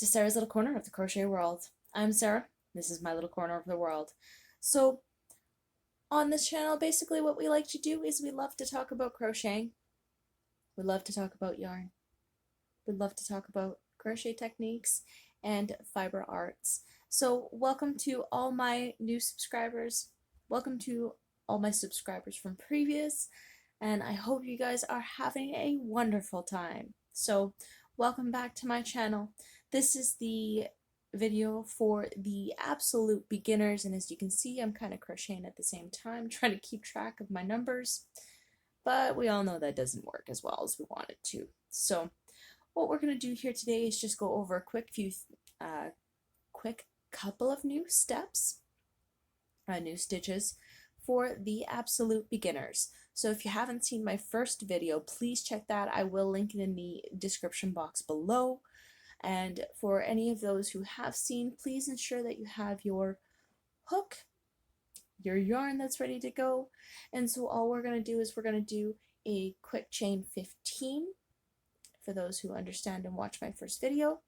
to Sarah's little corner of the crochet world. I'm Sarah. This is my little corner of the world. So on this channel, basically what we like to do is we love to talk about crocheting. We love to talk about yarn. We love to talk about crochet techniques and fiber arts. So welcome to all my new subscribers. Welcome to all my subscribers from previous, and I hope you guys are having a wonderful time. So welcome back to my channel. This is the video for the absolute beginners, and as you can see, I'm kind of crocheting at the same time, trying to keep track of my numbers, but we all know that doesn't work as well as we want it to. So what we're going to do here today is just go over a quick couple of new steps, new stitches for the absolute beginners. So if you haven't seen my first video, please check that. I will link it in the description box below. And for any of those who have seen, please ensure that you have your hook, your yarn that's ready to go. And so all we're going to do is we're going to do a quick chain 15 for those who understand and watch my first video.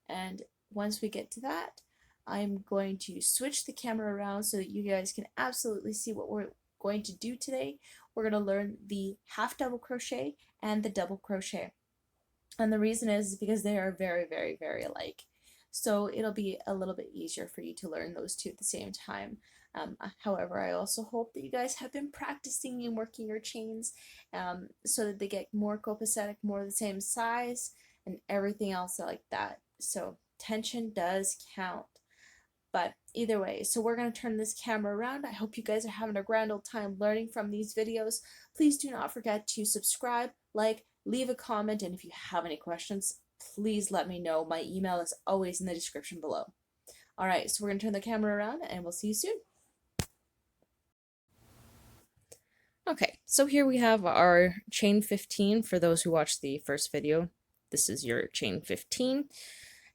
And once we get to that, I'm going to switch the camera around so that you guys can absolutely see what we're going to do today. We're going to learn the half double crochet and the double crochet. And the reason is because they are very, very, very alike. So it'll be a little bit easier for you to learn those two at the same time. However, I also hope that you guys have been practicing and working your chains so that they get more copacetic, more the same size, and everything else like that. So tension does count. But either way, so we're going to turn this camera around. I hope you guys are having a grand old time learning from these videos. Please do not forget to subscribe, like, leave a comment, and if you have any questions, please let me know. My email is always in the description below. Alright, so we're going to turn the camera around and we'll see you soon. Okay, so here we have our chain 15 for those who watched the first video. This is your chain 15,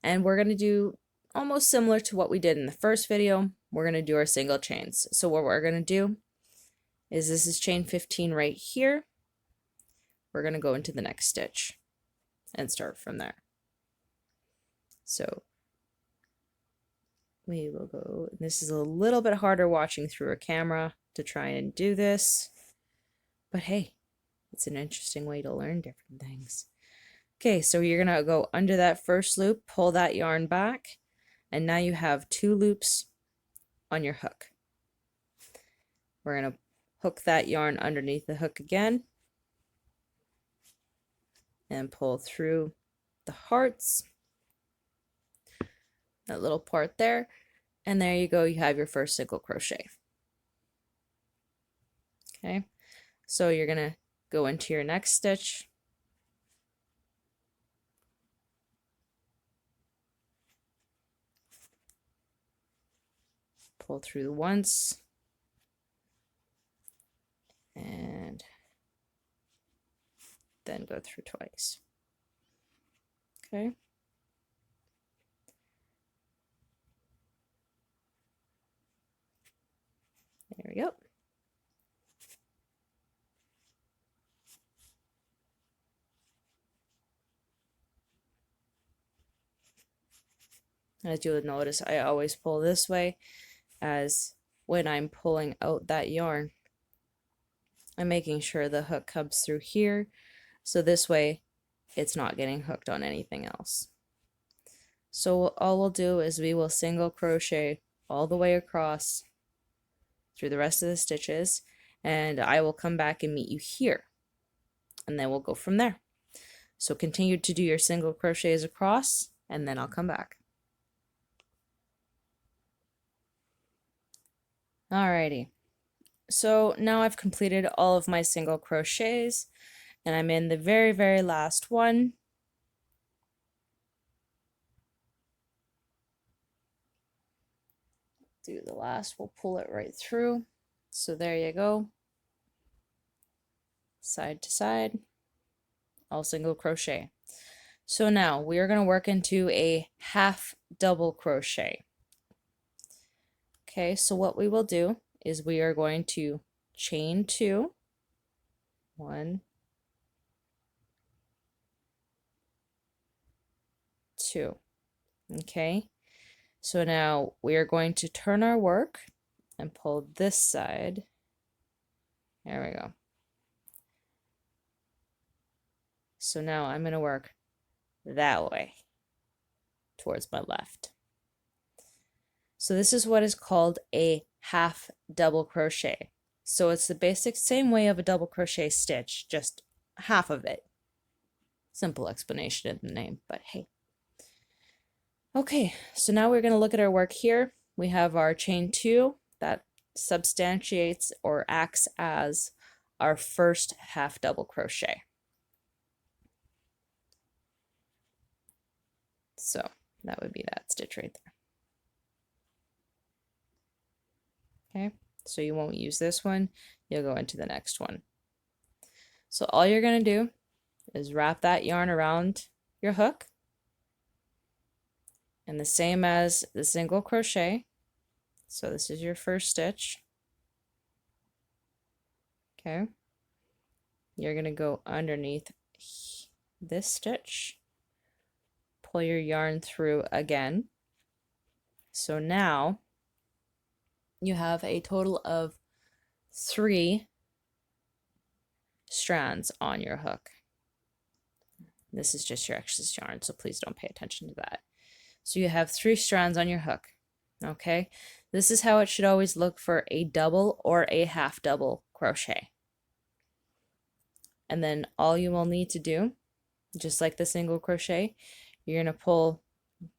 and we're going to do almost similar to what we did in the first video. We're going to do our single chains. So what we're going to do is this is chain 15 right here. We're going to go into the next stitch and start from there. So we will go, this is a little bit harder watching through a camera to try and do this, but hey, it's an interesting way to learn different things. Okay, so you're going to go under that first loop, pull that yarn back, and now you have 2 loops on your hook. We're going to hook that yarn underneath the hook again and pull through the hearts, that little part there, and there you go, you have your first single crochet. Okay, so you're going to go into your next stitch, pull through once, and then go through twice. Okay. There we go. As you would notice, I always pull this way, as when I'm pulling out that yarn, I'm making sure the hook comes through here, so this way it's not getting hooked on anything else. So all we'll do is we will single crochet all the way across through the rest of the stitches, and I will come back and meet you here, and then we'll go from there. So continue to do your single crochets across, and then I'll come back. Alrighty, so now I've completed all of my single crochets, and I'm in the very, very last one. Do the last, we'll pull it right through. So there you go. Side to side, all single crochet. So now we are going to work into a half double crochet. Okay, so what we will do is we are going to chain 2, 1, 2, Okay, so now we are going to turn our work and pull this side. There we go. So now I'm going to work that way towards my left. So this is what is called a half double crochet. So it's the basic same way of a double crochet stitch, just half of it. Simple explanation in the name, but hey. Okay, so now we're going to look at our work here. We have our chain 2 that substantiates or acts as our first half double crochet. So that would be that stitch right there. Okay, so you won't use this one, you'll go into the next one. So all you're going to do is wrap that yarn around your hook, and the same as the single crochet. So this is your first stitch. Okay, you're going to go underneath this stitch, pull your yarn through again. So now you have a total of 3 strands on your hook. This is just your excess yarn, so please don't pay attention to that. So you have 3 strands on your hook. Okay, this is how it should always look for a double or a half double crochet. And then all you will need to do, just like the single crochet, you're going to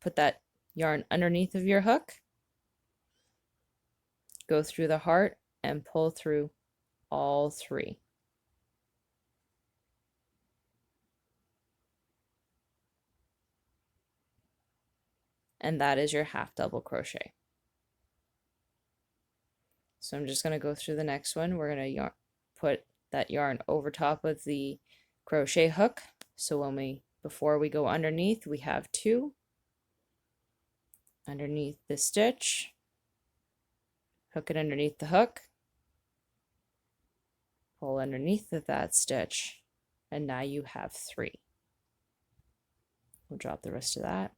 put that yarn underneath of your hook, go through the heart, and pull through all 3. And that is your half double crochet. So I'm just going to go through the next one. We're going to put that yarn over top of the crochet hook. So before we go underneath, we have 2 underneath the stitch, hook it underneath the hook, pull underneath of that stitch, and now you have 3. We'll drop the rest of that.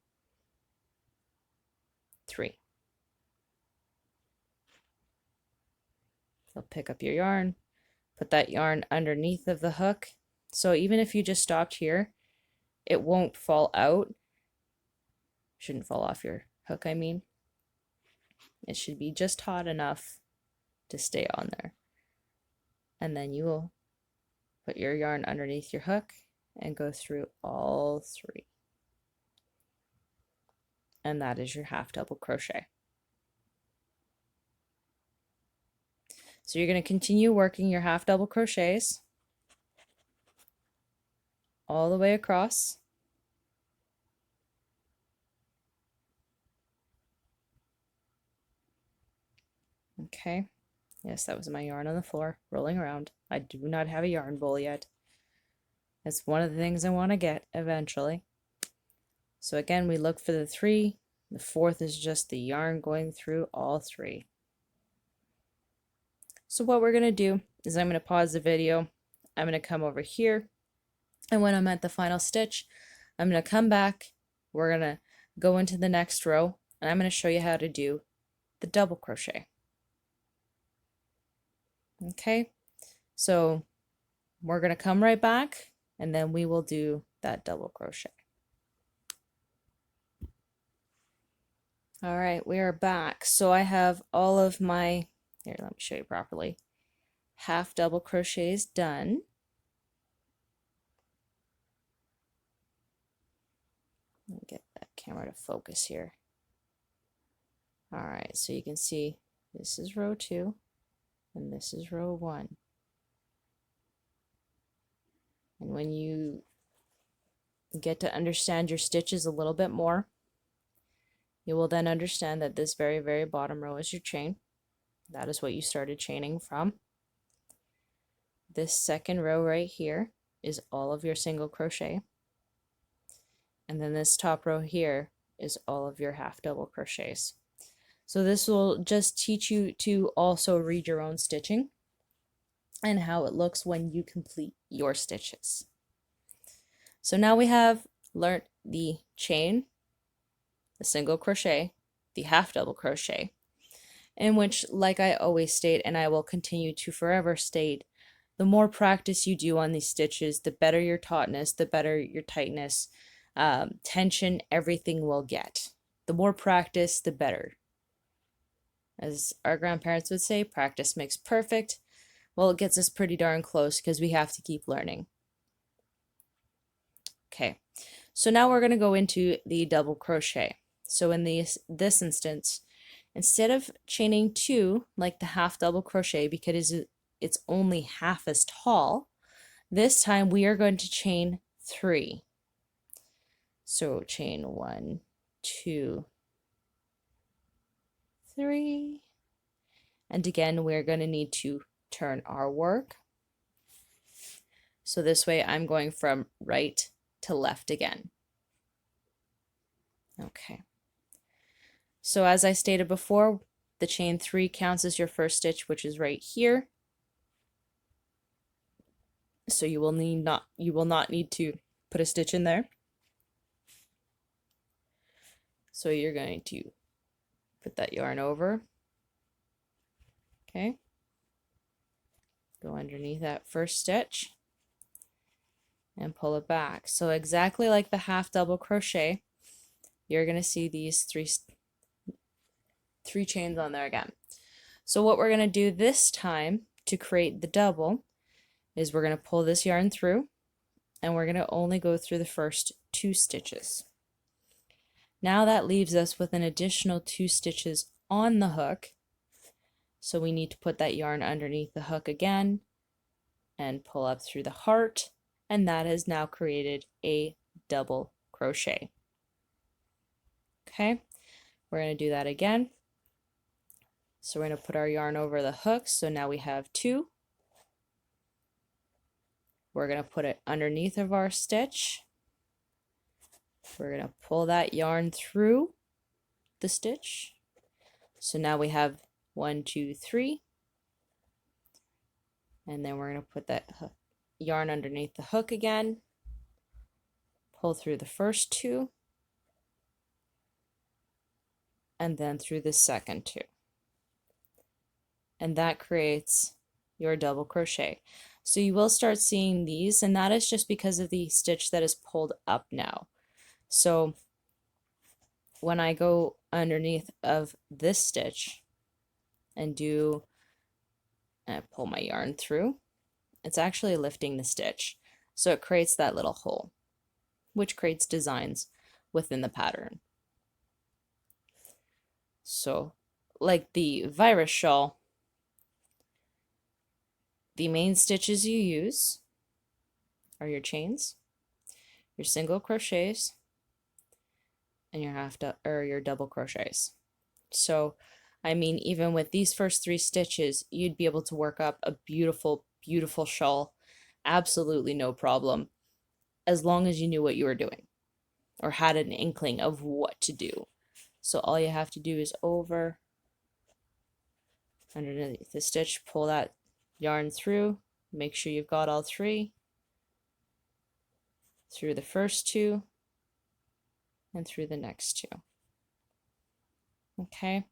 3. So pick up your yarn, put that yarn underneath of the hook. So even if you just stopped here, it won't fall out. Shouldn't fall off your hook, I mean. It should be just taut enough to stay on there. And then you will put your yarn underneath your hook and go through all 3. And that is your half double crochet. So you're going to continue working your half double crochets all the way across. Okay, yes, that was my yarn on the floor rolling around. I do not have a yarn bowl yet. That's one of the things I want to get eventually. So again, we look for the 3. The 4th is just the yarn going through all 3. So what we're going to do is I'm going to pause the video. I'm going to come over here, and when I'm at the final stitch, I'm going to come back. We're going to go into the next row, and I'm going to show you how to do the double crochet. Okay, so we're going to come right back, and then we will do that double crochet. All right, we are back. So I have all of my, here, let me show you properly, half double crochets done. Let me get that camera to focus here. All right, so you can see this is row 2 and this is row 1. And when you get to understand your stitches a little bit more, you will then understand that this very, very bottom row is your chain. That is what you started chaining from. This second row right here is all of your single crochet. And then this top row here is all of your half double crochets. So this will just teach you to also read your own stitching and how it looks when you complete your stitches. So now we have learned the chain, the single crochet, the half double crochet, in which, like I always state, and I will continue to forever state, the more practice you do on these stitches, the better your tautness, the better your tightness, tension, everything will get. The more practice, the better. As our grandparents would say, practice makes perfect. Well, it gets us pretty darn close because we have to keep learning. Okay, so now we're going to go into the double crochet. So in this instance, instead of chaining 2 like the half double crochet because it's only half as tall, this time we are going to chain 3. So chain 1, 2, 3, and again we're going to need to turn our work. So this way I'm going from right to left again. Okay. So as I stated before, the chain 3 counts as your first stitch, which is right here. So you will not need to put a stitch in there. So you're going to put that yarn over. Okay. Go underneath that first stitch and pull it back. So exactly like the half double crochet, you're going to see these three chains on there again. So what we're going to do this time to create the double is we're going to pull this yarn through, and we're going to only go through the first 2 stitches. Now that leaves us with an additional 2 stitches on the hook. So we need to put that yarn underneath the hook again and pull up through the heart, and that has now created a double crochet. Okay, we're going to do that again. So we're going to put our yarn over the hook. So now we have 2. We're going to put it underneath of our stitch. We're going to pull that yarn through the stitch. So now we have 1, 2, 3. And then we're going to put that yarn underneath the hook again. Pull through the first 2. And then through the second 2. And that creates your double crochet. So you will start seeing these, and that is just because of the stitch that is pulled up now. So when I go underneath of this stitch and I pull my yarn through, it's actually lifting the stitch. So it creates that little hole, which creates designs within the pattern. So like the virus shawl, the main stitches you use are your chains, your single crochets, and your double crochets. So, I mean, even with these first 3 stitches, you'd be able to work up a beautiful, beautiful shawl, absolutely no problem, as long as you knew what you were doing or had an inkling of what to do. So all you have to do is over, underneath the stitch, pull that yarn through, make sure you've got all 3, through the first 2, and through the next 2. Okay,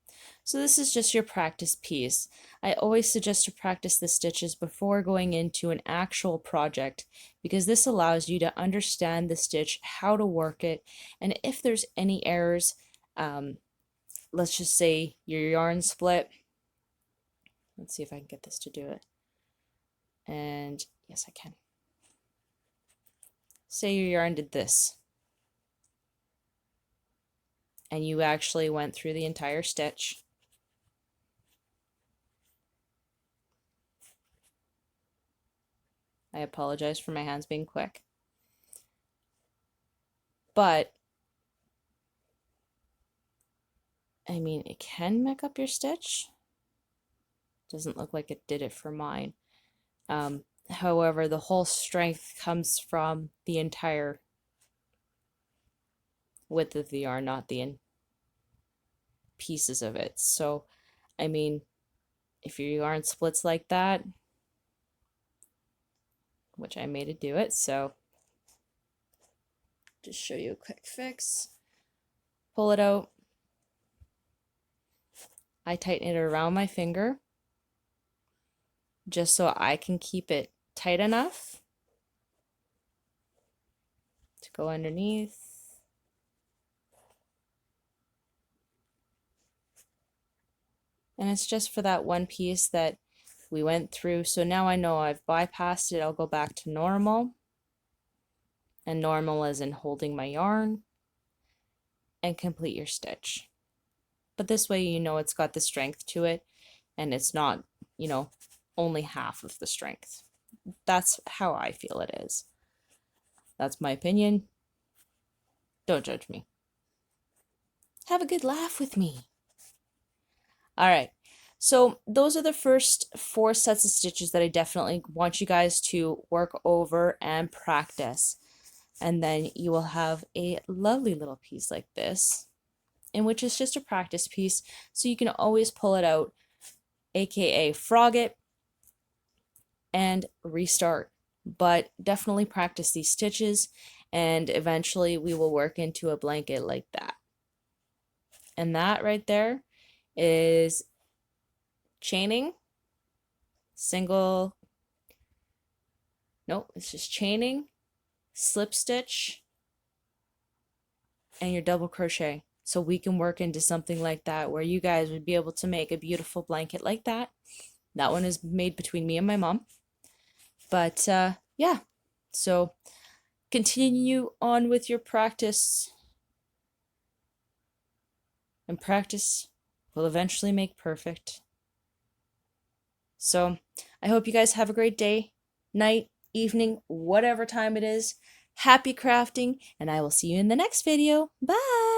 so this is just your practice piece. I always suggest to practice the stitches before going into an actual project, because this allows you to understand the stitch, how to work it, and if there's any errors, let's just say your yarn split. Let's see if I can get this to do it. And yes, I can. Say your yarn did this, and you actually went through the entire stitch. I apologize for my hands being quick. But, I mean, it can make up your stitch. Doesn't look like it did it for mine. However, the whole strength comes from the entire width of the yarn, not the pieces of it. So, I mean, if your yarn splits like that, which I made it do it, so just show you a quick fix. pull it out. I tighten it around my finger just so I can keep it tight enough to go underneath. And it's just for that one piece that we went through. So now I know I've bypassed it. I'll go back to normal. And normal is in holding my yarn and complete your stitch. But this way you know it's got the strength to it and it's not, you know, only half of the strength. That's how I feel it is. That's my opinion. Don't judge me. Have a good laugh with me. All right, so those are the first 4 sets of stitches that I definitely want you guys to work over and practice. And then you will have a lovely little piece like this, in which is just a practice piece, so you can always pull it out, aka frog it and restart. But definitely practice these stitches, and eventually we will work into a blanket like that. And that right there is chaining, single, nope, it's just chaining, slip stitch, and your double crochet. So we can work into something like that where you guys would be able to make a beautiful blanket like that. That one is made between me and my mom. But yeah, so continue on with your practice. And practice will eventually make perfect. So I hope you guys have a great day, night, evening, whatever time it is. Happy crafting, and I will see you in the next video. Bye!